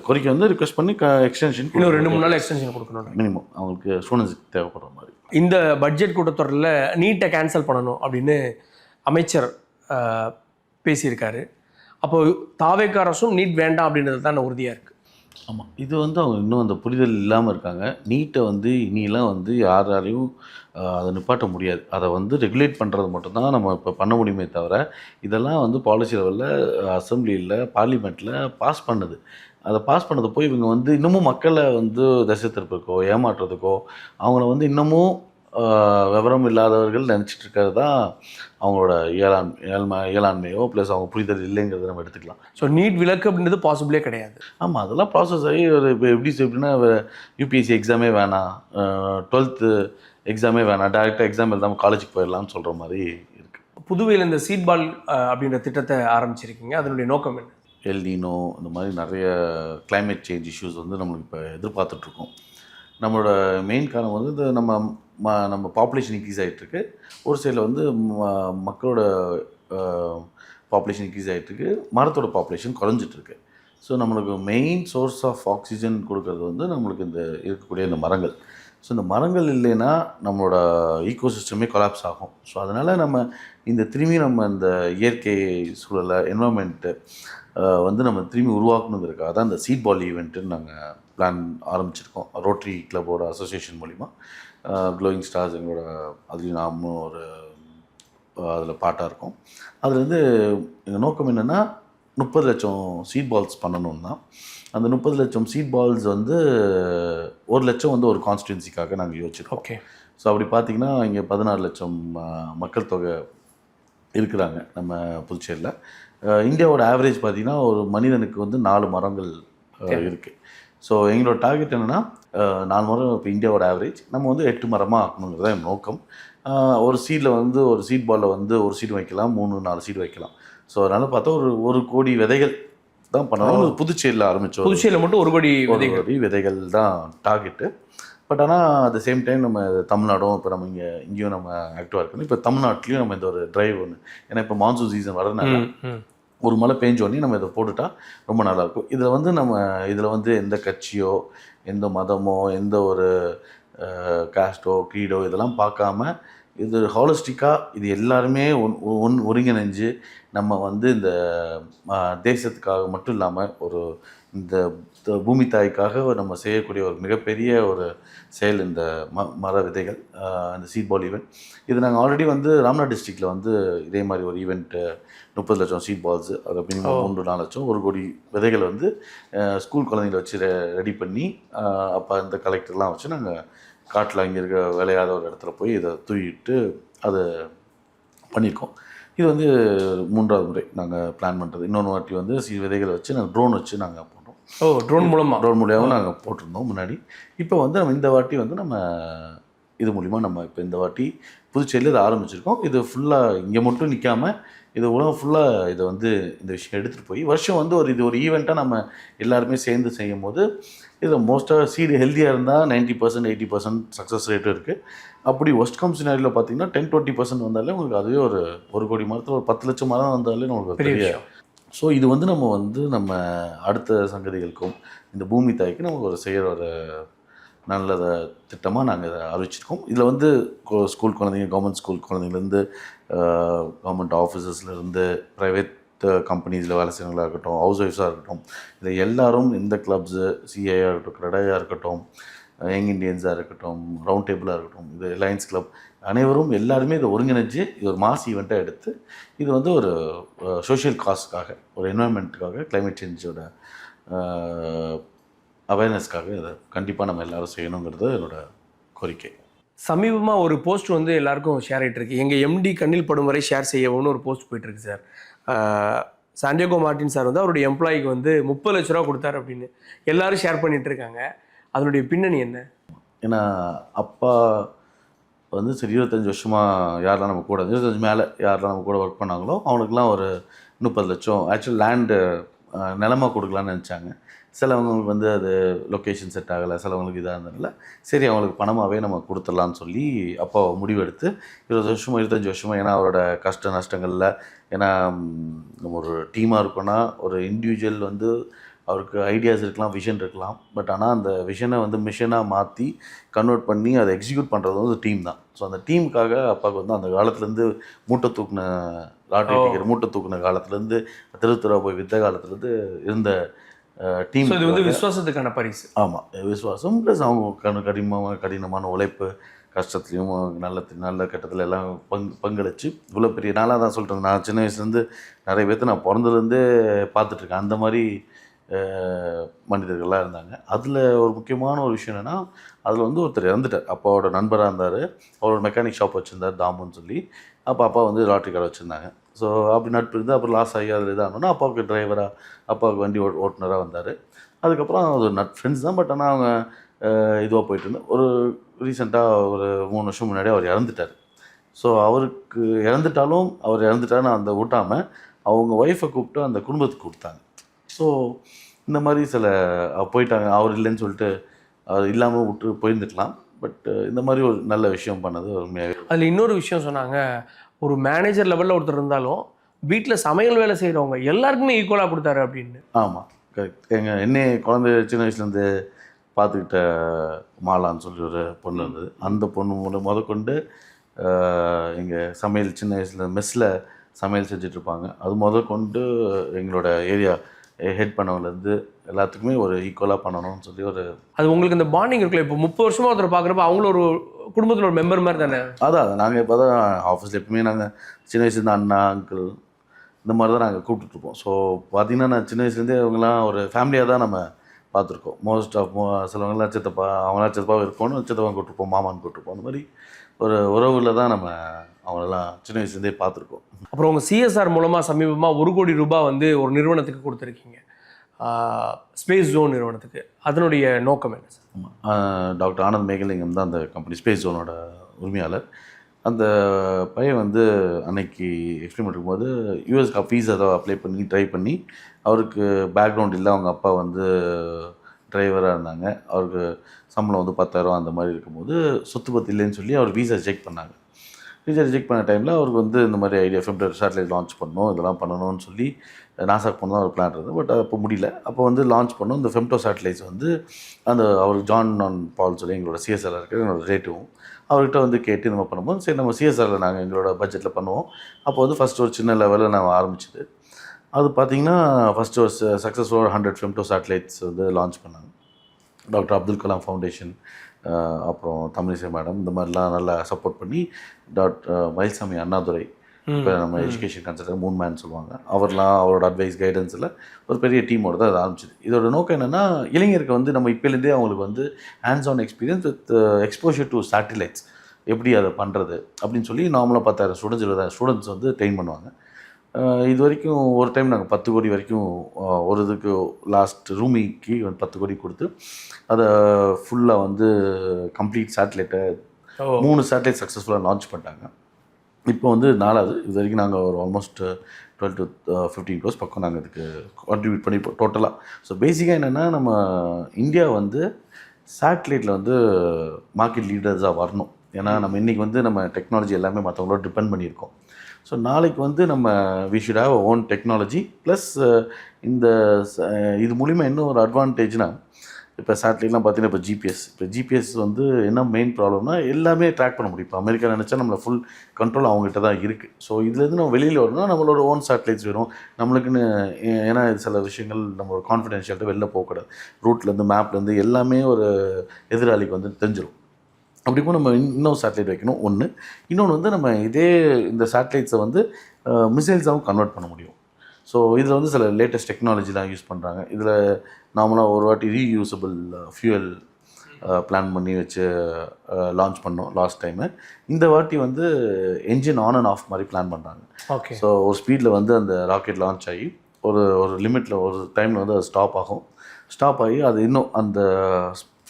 கோரிக்கை வந்து ரிக்வெஸ்ட் பண்ணி எக்ஸ்டென்ஷன் இன்னும் 2-3 நாள் எக்ஸ்டென்ஷன் கொடுக்கணும். மினிமம் அவங்களுக்கு ஸ்டூடெண்ட்ஸுக்கு தேவைப்படுற மாதிரி. இந்த பட்ஜெட் கூட்டத்தொடரில் நீட்டை கேன்சல் பண்ணணும் அப்படின்னு அமைச்சர் பேசியிருக்காரு. அப்போ தாவேக அரசும் நீட் வேண்டாம் அப்படின்றது தான் உறுதியாக இருக்குது. ஆமாம், இது வந்து அவங்க இன்னும் அந்த புரிதல் இல்லாமல் இருக்காங்க. நீட்டை வந்து இனியெல்லாம் வந்து யாராலையும் அதை நிப்பாட்ட முடியாது. அதை வந்து ரெகுலேட் பண்ணுறது மட்டும்தான் நம்ம இப்போ பண்ண முடியுமே தவிர, இதெல்லாம் வந்து பாலிசி லெவலில் அசம்பிளியில் பார்லிமெண்ட்டில் பாஸ் பண்ணுது. அதை பாஸ் பண்ணதை போய் இவங்க வந்து இன்னமும் மக்களை வந்து திசை திருப்பதுக்கோ ஏமாற்றுறதுக்கோ அவங்கள வந்து இன்னமும் விவரம் இல்லாதவர்கள் நினச்சிட்டு இருக்கிறது தான் அவங்களோட இயலாண்மையோ ப்ளஸ் அவங்க புரிதல் இல்லைங்கிறத நம்ம எடுத்துக்கலாம். ஸோ நீட் விலக்கு அப்படின்றது பாசிபிளே கிடையாது. ஆமாம், அதெல்லாம் ப்ராசஸ் ஆகி ஒரு இப்போ எப்படின்னா யூபிஎஸ்சி எக்ஸாமே வேணாம், 12th எக்ஸாமே வேணாம், டேரெக்டாக எக்ஸாம் எழுதாமல் காலேஜுக்கு போயிடலாம்னு சொல்கிற மாதிரி இருக்குது. புதுவையில் இந்த சீட் பால் அப்படின்ற திட்டத்தை ஆரம்பிச்சிருக்கீங்க. அதனுடைய நோக்கம் என்ன? எல்னினோ இந்த மாதிரி நிறைய கிளைமேட் சேஞ்ச் இஷ்யூஸ் வந்து நம்மளுக்கு இப்போ எதிர்பார்த்துட்ருக்கோம். நம்மளோட மெயின் காரணம் வந்து இது நம்ம பாப்புலேஷன் இன்க்ரீஸ் ஆகிட்டுருக்கு. ஒரு சைடில் வந்து மக்களோட பாப்புலேஷன் இன்க்ரீஸ் ஆகிட்டுருக்கு, மரத்தோட பாப்புலேஷன் குறைஞ்சிட்ருக்கு. ஸோ நம்மளுக்கு மெயின் சோர்ஸ் ஆஃப் ஆக்சிஜன் கொடுக்கறது வந்து நம்மளுக்கு இந்த இருக்கக்கூடிய இந்த மரங்கள். ஸோ இந்த மரங்கள் இல்லைன்னா நம்மளோட ஈகோசிஸ்டமே கொலாப்ஸ் ஆகும். ஸோ அதனால் நம்ம திரும்பி நம்ம இந்த இயற்கை சூழலை என்வரன்மெண்ட்டு வந்து நம்ம திரும்பி உருவாக்கணுங்கிறதுக்காக தான் இந்த சீட் பால் ஈவெண்ட்டுன்னு நாங்கள் பிளான் ஆரம்பிச்சிருக்கோம். ரோட்டரி கிளப்போட அசோசியேஷன் மூலிமா க்ளோயிங் ஸ்டார்ஸ் எங்களோட அதுலேயும் நாமும் ஒரு அதில் பாட்டாக இருக்கும். அதுலேருந்து எங்கள் நோக்கம் என்னென்னா 30 லட்சம் சீட் பால்ஸ் பண்ணணும் தான். அந்த 30 லட்சம் சீட் பால்ஸ் வந்து 1 லட்சம் வந்து ஒரு கான்ஸ்டிடுவன்சிக்காக நாங்கள் யோசிச்சிருக்கோம். ஓகே. ஸோ அப்படி பார்த்திங்கன்னா இங்கே 16 லட்சம் மக்கள் தொகை இருக்கிறாங்க நம்ம புதுச்சேரியில். இந்தியாவோட ஆவரேஜ் பார்த்திங்கன்னா ஒரு மனிதனுக்கு வந்து 4 மரங்கள் இருக்குது. ஸோ எங்களோட டார்கெட் என்னென்னா 4 மரம் இப்போ இந்தியாவோட ஆவரேஜ் நம்ம வந்து 8 மரமாக ஆக்கணுங்கிறது தான் என் நோக்கம். ஒரு சீடில் வந்து ஒரு சீட் பாலில் வந்து ஒரு சீடு வைக்கலாம், 3-4 சீடு வைக்கலாம். ஸோ அதனால் பார்த்தா ஒரு கோடி விதைகள் தான் பண்ணணும். புதுச்சேரியில் ஆரம்பித்தோம். புதுச்சேரியில் மட்டும் 1 கோடி விதைகள் தான் டார்கெட்டு. பட் ஆனால் அட் த சேம் டைம் நம்ம தமிழ்நாடும் இப்போ நம்ம இங்கேயும் நம்ம ஆக்டிவாக இருக்கணும். இப்போ தமிழ்நாட்டிலையும் நம்ம இந்த ஒரு டிரைவ் ஒன்று, ஏன்னா இப்போ மான்சூன் சீசன் வரதுனால ஒரு மழை பெஞ்சோடனே நம்ம இதை போட்டுட்டா ரொம்ப நல்லாயிருக்கும். இதில் வந்து எந்த கட்சியோ எந்த மதமோ எந்த ஒரு காஸ்டோ க்ரீடோ இதெல்லாம் பார்க்காம இது ஹாலிஸ்டிக்காக இது எல்லாருமே ஒருங்கிணைஞ்சு நம்ம வந்து இந்த தேசத்துக்காக மட்டும் இல்லாமல் இந்த பூமி தாய்க்காக நம்ம செய்யக்கூடிய ஒரு மிகப்பெரிய ஒரு செயல் இந்த மர விதைகள், இந்த சீட் பால் ஈவெண்ட். இது நாங்கள் ஆல்ரெடி வந்து ராம்நாத் டிஸ்ட்ரிக்டில் வந்து இதே மாதிரி ஒரு ஈவெண்ட்டு 30 லட்சம் சீட் பால்ஸு, அது மினிமம் 3-4 லட்சம் 1 கோடி விதைகள் வந்து ஸ்கூல் குழந்தைங்களை வச்சு ரெடி பண்ணி அப்போ இந்த கலெக்டர்லாம் வச்சு நாங்கள் காட்டில் அங்கே இருக்க விளையாத ஒரு இடத்துல போய் இதை தூக்கிட்டு அதை பண்ணியிருக்கோம். இது வந்து 3வது முறை நாங்கள் பிளான் பண்ணுறது. இன்னொன்று வாட்டி வந்து விதைகளை வச்சு நாங்கள் ட்ரோன் வச்சு நாங்கள் போட்டோம். ட்ரோன் மூலியமாக நாங்கள் போட்டிருந்தோம் முன்னாடி. இப்போ வந்து நம்ம இந்த வாட்டி வந்து நம்ம இது மூலிமா நம்ம இப்போ இந்த வாட்டி புதுச்சேரியில் இதை ஆரம்பிச்சிருக்கோம். இது ஃபுல்லாக இங்கே மட்டும் நிற்காமல் இது உலகம் ஃபுல்லாக இதை வந்து இந்த விஷயம் எடுத்துகிட்டு போய் வருஷம் வந்து இது ஒரு ஈவெண்ட்டாக நம்ம எல்லாருமே சேர்ந்து செய்யும் போது இதில் மோஸ்ட்டாக சீடு ஹெல்த்தியாக இருந்தால் 90% 80% சக்ஸஸ் ரேட்டும் இருக்குது. அப்படி ஒஸ்ட் கம் சினாரியில் பார்த்தீங்கன்னா 10-20% வந்தாலே உங்களுக்கு அதுவே ஒரு கோடி மரத்தில் ஒரு 10 லட்சம் மரம் வந்தாலே நம்மளுக்கு பெரிய. ஸோ இது வந்து நம்ம அடுத்த சங்கதிகளுக்கும் இந்த பூமி தாய்க்கு நமக்கு ஒரு செய்கிற ஒரு நல்ல திட்டமாக நாங்கள் இதை அறிவிச்சிருக்கோம். இதில் வந்து ஸ்கூல் குழந்தைங்க, கவர்மெண்ட் ஸ்கூல் குழந்தைங்கலேருந்து கவர்மெண்ட் ஆஃபீஸர்ஸ்லேருந்து ப்ரைவேட் கம்பெனிஸில் வேலை செய்கிறவங்களாக இருக்கட்டும், ஹவுஸ் ஒய்ஃப்ஸாக இருக்கட்டும், இதை எல்லாரும் இந்த கிளப்ஸு சிஐயாக இருக்கட்டும், கிரெடாயாக இருக்கட்டும், யங் இண்டியன்ஸாக இருக்கட்டும், ரவுண்ட் டேபிளாக இருக்கட்டும், இது லயன்ஸ் கிளப் அனைவரும் எல்லாருமே இதை ஒருங்கிணைஞ்சு இது ஒரு மாஸ் ஈவெண்ட்டாக எடுத்து இது வந்து ஒரு சோஷியல் காஸ்க்காக, ஒரு என்வரன்மெண்ட்டுக்காக, கிளைமேட் சேஞ்சோட அவேர்னஸ்க்காக இதை கண்டிப்பாக நம்ம எல்லோரும் செய்யணுங்கிறது என்னோடய கோரிக்கை. சமீபமாக ஒரு போஸ்ட் வந்து எல்லாருக்கும் ஷேர் ஆகிட்டு இருக்கு. எங்கள் எம்டி கண்ணில் படும் வரை ஷேர் செய்யவும்னு ஒரு போஸ்ட் போயிட்டுருக்கு சார். சாண்டியாகோ மார்ட்டின் சார் வந்து அவருடைய எம்ப்ளாய்க்கு வந்து 30 லட்ச ரூபா கொடுத்தாரு அப்படின்னு எல்லாரும் ஷேர் பண்ணிகிட்டு இருக்காங்க. அதனுடைய பின்னணி என்ன? ஏன்னா அப்பா வந்து சரி 25 வருஷமாக யாரெல்லாம் நம்ம கூட 25 மேலே யாரெல்லாம் நம்ம கூட ஒர்க் பண்ணாங்களோ அவனுக்குலாம் ஒரு 30 லட்சம் ஆக்சுவல் லேண்டு நிலமாக கொடுக்கலான்னு நினச்சாங்க. சிலவங்களுக்கு வந்து அது லொக்கேஷன் செட் ஆகலை, சிலவங்களுக்கு இதாக இருந்ததில்ல. சரி அவங்களுக்கு பணமாகவே நம்ம கொடுத்துடலான்னு சொல்லி அப்போ முடிவெடுத்து 20 வருஷமாக 25 வருஷமாக, ஏன்னா அவரோட கஷ்ட நஷ்டங்களில், ஏன்னா நம்ம ஒரு டீமாக இருக்கோன்னா ஒரு இண்டிவிஜுவல் வந்து அவருக்கு ஐடியாஸ் இருக்கலாம், விஷன் இருக்கலாம். பட் ஆனால் அந்த விஷனை வந்து மிஷனாக மாற்றி கன்வெர்ட் பண்ணி அதை எக்ஸிக்யூட் பண்ணுறது வந்து டீம் தான். ஸோ அந்த டீமுக்காக அப்பாவுக்கு வந்து அந்த காலத்துலேருந்து மூட்டை தூக்குன லாட்ரி டிக்கெட் மூட்டை தூக்குன காலத்துலேருந்து தெருத்துறா போய் வித்த காலத்துலேருந்து இருந்த டீம். இது வந்து விசுவாசத்துக்கான பரிசு. ஆமாம், விசுவாசம் ப்ளஸ் அவங்க கடினமான உழைப்பு, கஷ்டத்துலையும் நல்ல கட்டத்தில் எல்லாம் பங்களிச்சு இவ்வளோ பெரிய நாளாக தான் சொல்கிறேன். நான் சின்ன வயசுலேருந்து நிறைய பேர்த்து நான் பிறந்ததுலேருந்தே பார்த்துட்ருக்கேன். அந்த மாதிரி மனிதர்கள்லாம் இருந்தாங்க. அதில் ஒரு முக்கியமான ஒரு விஷயம் என்னென்னா, அதில் வந்து ஒருத்தர் இறந்துட்டார். அப்பாவோட நண்பராக இருந்தார். அவரோட மெக்கானிக் ஷாப் வச்சுருந்தார் தாமுன்னு சொல்லி. அப்பா வந்து லாட்ரி கடை வச்சுருந்தாங்க. ஸோ அப்படி நட்பு இருந்து அப்புறம் லாஸ் ஆகி அதில் இதாகணுன்னா அப்பாவுக்கு டிரைவராக, அப்பாவுக்கு வண்டி ஓட்டுநராக வந்தார். அதுக்கப்புறம் அது ஃப்ரெண்ட்ஸ் தான். பட் ஆனால் அவங்க இதுவாக போயிட்டு ஒரு ரீசெண்டாக ஒரு 3 வருஷம் முன்னாடி அவர் இறந்துட்டார். ஸோ அவருக்கு இறந்துட்டாலும் அவர் இறந்துட்டாருன்னு அந்த விட்டாமல் அவங்க ஒய்ஃபை கூப்பிட்டு அந்த குடும்பத்துக்கு கொடுத்தாங்க. ஸோ இந்த மாதிரி சில போயிட்டாங்க. அவர் இல்லைன்னு சொல்லிட்டு அவர் இல்லாமல் விட்டு போயிருந்துக்கலாம். பட் இந்த மாதிரி ஒரு நல்ல விஷயம் பண்ணது உண்மையாகவே. அதில் இன்னொரு விஷயம் சொன்னாங்க, ஒரு மேனேஜர் லெவலில் ஒருத்தர் இருந்தாலும் வீட்டில் சமையல் வேலை செய்கிறவங்க எல்லாருக்குமே ஈக்குவலாக கொடுத்தாரு அப்படின்னு. ஆமாம், கரெக்ட். என்னை குழந்தை சின்ன வயசுலேருந்து பார்த்துக்கிட்ட மாலான்னு சொல்லி ஒரு பொண்ணு இருந்தது. அந்த பொண்ணு முதற்கொண்டு எங்கள் சமையல் சின்ன வயசில் மெஸ்ஸில் சமையல் செஞ்சிட்ருப்பாங்க. அது முதற்கொண்டு எங்களோட ஏரியா ஹெட் பண்ணவங்கலேருந்து எல்லாத்துக்குமே ஒரு ஈக்குவலாக பண்ணணும்னு சொல்லி ஒரு அது உங்களுக்கு இந்த பாண்டிங் இருக்குல்ல. இப்போ 30 வருஷமாக ஒருத்தர் பார்க்குறப்ப அவங்களும் ஒரு குடும்பத்தில் ஒரு மெம்பர் மாதிரி தானே. அதான் நாங்கள் இப்போ தான் ஆஃபீஸில் எப்பவுமே நாங்கள் சின்ன வயசுலேருந்து அண்ணா அங்கிள் இந்த மாதிரி தான் நாங்கள் கூப்பிட்டுருப்போம். ஸோ பார்த்திங்கன்னா நான் சின்ன வயசுலேருந்தே அவங்களாம் ஒரு ஃபேமிலியாக தான் நம்ம பார்த்துருக்கோம். மோஸ்ட் ஆஃப் சிலவங்களாம் சித்தப்பா, அவங்களாம் சித்தப்பாவை இருப்போம்னு சித்தப்பா கூப்பிட்டுருப்போம், மாமான்னு கூப்பிட்டுருப்போம். அந்த மாதிரி ஒரு உறவில் தான் நம்ம அவங்களெல்லாம் சின்ன வயசுலேருந்தே பார்த்துருக்கோம். அப்புறம் உங்கள் சிஎஸ்ஆர் மூலமாக சமீபமாக 1 கோடி ரூபாய் வந்து ஒரு நிறுவனத்துக்கு கொடுத்துருக்கீங்க, ஸ்பேஸ் ஜோன் நிறுவனத்துக்கு. அதனுடைய நோக்கம் என்ன சார்? டாக்டர் ஆனந்த் மேகலிங்கம் தான் அந்த கம்பெனி ஸ்பேஸ் ஜோனோட உரிமையாளர். அந்த பையன் வந்து அன்னைக்கு எக்ஸ்பிளைன் பண்ணும்போது யூஎஸ்க்கு ஃபீஸ் அதை அப்ளை பண்ணி ட்ரை பண்ணி, அவருக்கு பேக்ரவுண்ட் இல்லை, அவங்க அப்பா வந்து டிரைவராக இருந்தாங்க, அவருக்கு சம்பளம் வந்து 10,000 அந்த மாதிரி இருக்கும்போது சொத்து பத்து இல்லைன்னு சொல்லி அவர் வீசா ரிஜெக்ட் பண்ணாங்க. வீசா ரிஜெக்ட் பண்ண டைமில் அவருக்கு வந்து இந்த மாதிரி ஐடியா ஃபெம்டோ சேட்டலைட் லான்ச் பண்ணணும், இதெல்லாம் பண்ணணும்னு சொல்லி நாசாக்கு போன தான் ஒரு பிளான் இருந்தது. பட் அப்போ முடியல. அப்போ வந்து லான்ச் பண்ணோம். இந்த ஃபெம்டோ சேட்டலைட்ஸ் வந்து அந்த அவர் ஜான் பால் சொல்லி எங்களோட சிஎஸ்ஆரில் இருக்கிற என்னோட ரிலேட்டிவும் அவர்கிட்ட வந்து கேட்டு நம்ம பண்ணும்போது, சரி நம்ம சிஎஸ்ஆரில் நாங்கள் எங்களோட பட்ஜெட்டில் பண்ணுவோம். அப்போ வந்து ஃபஸ்ட்டு ஒரு சின்ன லெவலில் நான் ஆரம்பிச்சிது. அது பார்த்திங்கன்னா ஃபஸ்ட்டு ஒரு சக்ஸஸ்ஃபுல்லாக 100 ஃபெம்டோ சேட்டலைட்ஸ் வந்து லான்ச் பண்ணாங்க. டாக்டர் அப்துல் கலாம் ஃபவுண்டேஷன், அப்புறம் தமிழிசை மேடம், இந்த மாதிரிலாம் நல்லா சப்போர்ட் பண்ணி மயில்சாமி அண்ணாதுரை, இப்போ நம்ம எஜுகேஷன் கன்சல்டன்ட் மூன் மேன் சொல்லுவாங்க, அவரோட அட்வைஸ் கைடன்ஸில் ஒரு பெரிய டீமோடு தான் அது ஆரம்பிச்சிது. இதோட நோக்கம் என்னென்னா, இளைஞருக்கு வந்து நம்ம இப்போலேருந்தே அவங்களுக்கு வந்து hands on experience with exposure to satellites எப்படி அதை பண்ணுறது அப்படின்னு சொல்லி நார்மலாக 10,000 ஸ்டூடெண்ட்ஸ் 20,000 ஸ்டூடெண்ட்ஸ் வந்து ட்ரெயின் பண்ணுவாங்க. இது வரைக்கும் ஒரு டைம் நாங்கள் 10 கோடி வரைக்கும் ஒரு இதுக்கு லாஸ்ட் ரூமிக்கு வந்து 10 கோடி கொடுத்து அதை ஃபுல்லாக வந்து கம்ப்ளீட் சேட்டலைட்டை 3 சேட்டலைட் சக்ஸஸ்ஃபுல்லாக லான்ச் பண்ணிட்டாங்க. இப்போ வந்து 4வது. இது வரைக்கும் நாங்கள் ஒரு ஆல்மோஸ்ட் 12 to 15 crores பக்கம் நாங்கள் இதுக்கு கான்ட்ரிபியூட் பண்ணிப்போம் டோட்டலாக. ஸோ பேசிக்காக என்னென்னா, நம்ம இந்தியா வந்து சேட்டலைட்டில் வந்து மார்க்கெட் லீடர்ஸாக வரணும். ஏன்னா நம்ம இன்றைக்கி வந்து நம்ம டெக்னாலஜி எல்லாமே மற்றவங்களோட டிபெண்ட் பண்ணியிருக்கோம். ஸோ நாளைக்கு வந்து நம்ம we should have own technology plus இந்த இது மூலிமா என்ன ஒரு அட்வான்டேஜ்னால், இப்போ சேட்டலைட்லாம் பார்த்தீங்கன்னா இப்போ ஜிபிஎஸ் வந்து என்ன மெயின் ப்ராப்ளம்னா எல்லாமே ட்ராக் பண்ண முடியும். இப்போ அமெரிக்கா நினச்சா நம்மளை ஃபுல் கண்ட்ரோல் அவங்ககிட்ட தான் இருக்குது. ஸோ இதுலேருந்து நம்ம வெளியில் வரணும்னா நம்மளோட ஓன் சேட்டலைட்ஸ் வேணும் நம்மளுக்குன்னு. ஏன்னா சில விஷயங்கள் நம்ம கான்ஃபிடென்ஷியல்ட்டு வெளில போகக்கூடாது. ரூட்லேருந்து மேப்லேருந்து எல்லாமே ஒரு எதிராளிக்கு வந்து தெரிஞ்சிடும். அப்படி இப்போ நம்ம இன்னொரு சேட்டலைட் வைக்கணும் ஒன்று. இன்னொன்று வந்து நம்ம இந்த சேட்டலைட்ஸை வந்து மிசைல்ஸாகவும் கன்வெர்ட் பண்ண முடியும். ஸோ இதில் வந்து சில லேட்டஸ்ட் டெக்னாலஜிலாம் யூஸ் பண்ணுறாங்க. இதில் நார்மலாக ஒரு வாட்டி ரீயூசபிள் ஃபியூயல் பிளான் பண்ணி வச்சு லான்ச் பண்ணோம் லாஸ்ட் டைமு. இந்த வாட்டி வந்து என்ஜின் ஆன் அண்ட் ஆஃப் மாதிரி பிளான் பண்ணுறாங்க. ஓகே. ஸோ ஒரு ஸ்பீடில் வந்து அந்த ராக்கெட் லான்ச் ஆகி ஒரு லிமிட்டில் ஒரு டைமில் வந்து அது ஸ்டாப் ஆகும். ஸ்டாப் ஆகி அது இன்னும் அந்த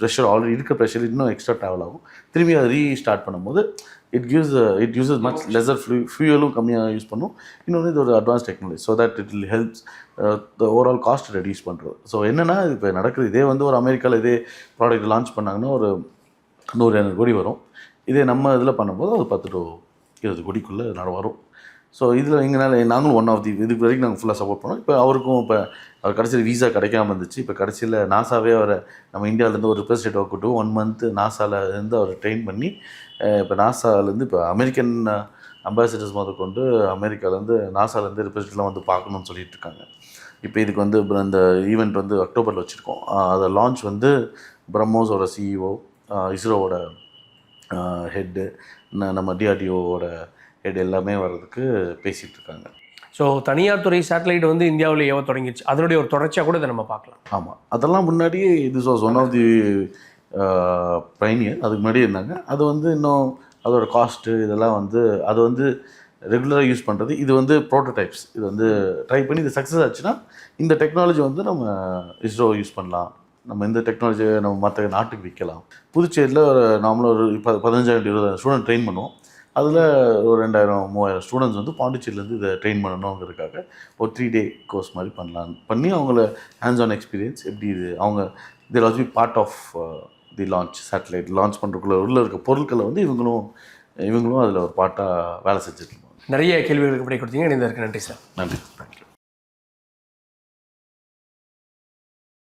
ப்ரெஷர் ஆல்ரெடி இருக்க ப்ரெஷர் இன்னும் எக்ஸ்ட்ரா ட்ராவல் ஆகும். திரும்பி அதை ரீஸ்டார்ட் பண்ணும்போது இட் யூஸஸ் மச் லெஸர் ஃபியூயலும் கம்மியாக யூஸ் பண்ணும். இன்னொன்று இது ஒரு advance technology. So that it will helps the overall cost reduce பண்ணுறது. ஸோ என்னென்னா இப்போ நடக்குது, இதே வந்து ஒரு அமெரிக்காவில் இதே ப்ராடக்ட் லான்ச் பண்ணாங்கன்னா ஒரு 100-200 கோடி வரும். இதே நம்ம இதில் பண்ணும்போது ஒரு 10 to 20 கோடிக்குள்ளே வரும். ஸோ இதில் எங்களால் நாங்களும் ஒன் ஆஃப் தி இதுக்கு வரைக்கும் நாங்கள் ஃபுல்லாக சப்போர்ட் பண்ணோம். இப்போ அவருக்கும் இப்போ அவர் கடைசியில் வீசா கிடைக்காம இருந்துச்சு. இப்போ கடைசியில் நாசாவே அவரை நம்ம இந்தியாவிலேருந்து ஒரு ரிப்ரஸன்டேட்டிவ் கூப்பிட்டு 1 மந்த் நாசாவில் இருந்து அவரை ட்ரெயின் பண்ணி இப்போ நாசாலேருந்து இப்போ அமெரிக்கன் அம்பாசிடர்ஸ் முதல் கொண்டு அமெரிக்காவிலேருந்து நாசாலேருந்து ரிப்ரஸன்டேட்டிவ்லாம் வந்து பார்க்கணும்னு சொல்லிட்டு இருக்காங்க. இப்போ இதுக்கு வந்து இந்த ஈவெண்ட் வந்து அக்டோபரில் வச்சுருக்கோம். அதை லான்ச் வந்து பிரம்மோஸோட சிஇஓ, இஸ்ரோவோட ஹெட்டு, நம்ம டிஆர்டிஓவோட ஹெட் எல்லாமே வர்றதுக்கு பேசிகிட்டு இருக்காங்க. ஸோ தனியார் துறை சேட்டலைட் வந்து இந்தியாவில் ஏவ தொடங்கிடுச்சு. அதனுடைய ஒரு தொடர்ச்சியாக கூட இதை நம்ம பார்க்கலாம். ஆமாம், அதெல்லாம் முன்னாடியே this was one of the pioneer. அதுக்கு முன்னாடியே இருந்தாங்க. அது வந்து இன்னும் அதோட காஸ்ட்டு இதெல்லாம் வந்து அது வந்து ரெகுலராக யூஸ் பண்ணுறது. இது வந்து ப்ரோட்டோடைப்ஸ். இது வந்து ட்ரை பண்ணி இது சக்ஸஸ் ஆச்சுன்னா இந்த டெக்னாலஜி வந்து நம்ம இஸ்ரோ யூஸ் பண்ணலாம். நம்ம இந்த டெக்னாலஜியை நம்ம மற்ற நாட்டுக்கு விற்கலாம். புதுச்சேரியில் ஒரு நார்மலாக ஒரு 15,000-20,000 ஸ்டூடெண்ட் ட்ரெயின் பண்ணுவோம். அதில் ஒரு 2,000-3,000 ஸ்டூடெண்ட்ஸ் வந்து பாண்டிச்சேரியிலேருந்து இதை ட்ரெயின் பண்ணணுங்கிறதுக்காக ஒரு 3 டே கோர்ஸ் மாதிரி பண்ணி அவங்கள ஹேண்ட்ஸ் ஆன் எக்ஸ்பீரியன்ஸ் எப்படி இது அவங்க இதில் also be part of the launch. Satellite launch பண்ணுறதுக்குள்ள உள்ள இருக்க பொருட்களை வந்து இவங்களும் அதில் ஒரு பார்ட்டாக வேலை செஞ்சுருக்கோம். நிறைய கேள்விகளுக்கு விடை கொடுத்தீங்க. இணைந்ததற்கு நன்றி சார். நன்றி.